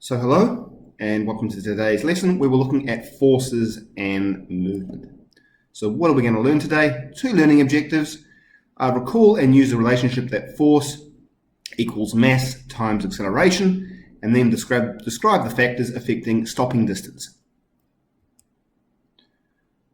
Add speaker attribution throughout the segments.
Speaker 1: So hello and welcome to today's lesson where we're looking at forces and movement. So what are we going to learn today? Two learning objectives. Recall and use the relationship that force equals mass times acceleration, and then describe the factors affecting stopping distance.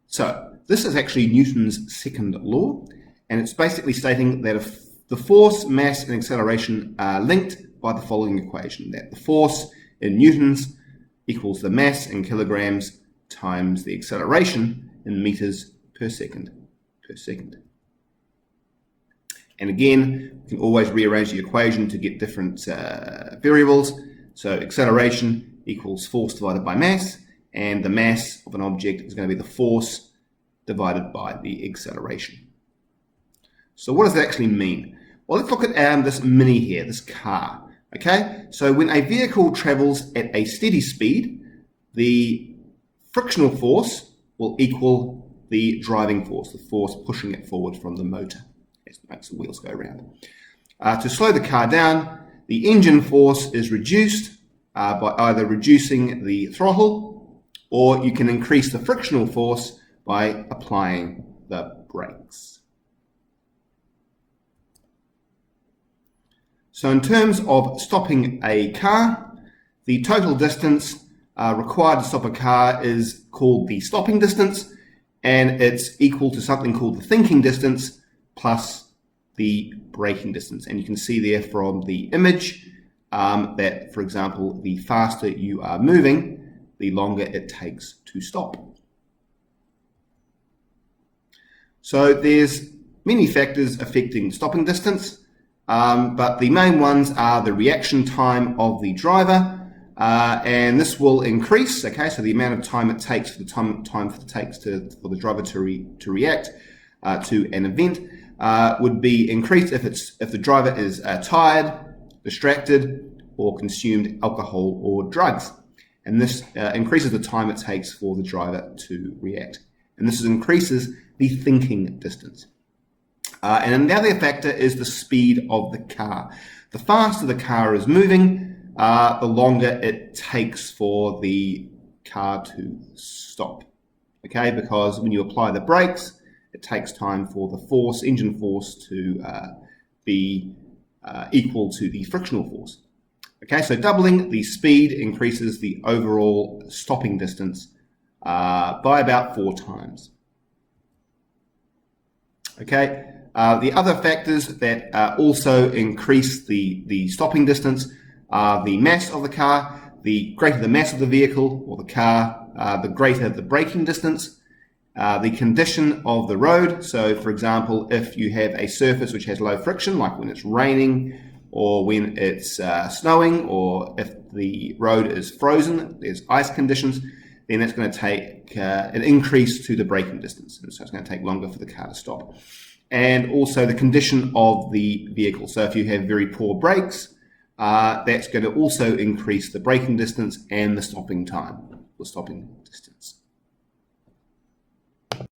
Speaker 1: So this is actually Newton's second law, and it's basically stating that if the force, mass and acceleration are linked by the following equation, that the force in newtons equals the mass in kilograms times the acceleration in meters per second. And again, you can always rearrange the equation to get different variables. So acceleration equals force divided by mass, and the mass of an object is going to be the force divided by the acceleration. So what does that actually mean? Well, let's look at this mini here, this car. Okay, so when a vehicle travels at a steady speed, the frictional force will equal the driving force, the force pushing it forward from the motor as it makes the wheels go around. To slow the car down, the engine force is reduced by either reducing the throttle, or you can increase the frictional force by applying the brakes. So in terms of stopping a car, the total distance required to stop a car is called the stopping distance, and it's equal to something called the thinking distance plus the braking distance. And you can see there from the image that, for example, the faster you are moving, the longer it takes to stop. So there's many factors affecting stopping distance. But the main ones are the reaction time of the driver, and this will increase. Okay, so the amount of time it takes for the driver to react to an event would be increased if the driver is tired, distracted, or consumed alcohol or drugs, and this increases the time it takes for the driver to react, and this increases the thinking distance. And another factor is the speed of the car. The faster the car is moving, the longer it takes for the car to stop. Okay, because when you apply the brakes, it takes time for the engine force to be equal to the frictional force. Okay, so doubling the speed increases the overall stopping distance by about 4 times. Okay. The other factors that also increase the stopping distance are the mass of the car. The greater the mass of the vehicle or the car, the greater the braking distance. The condition of the road. So, for example, if you have a surface which has low friction, like when it's raining or when it's snowing, or if the road is frozen, there's ice conditions, then that's going to take an increase to the braking distance. And so it's going to take longer for the car to stop. And also the condition of the vehicle. So if you have very poor brakes, that's going to also increase the braking distance and the stopping time, the stopping distance.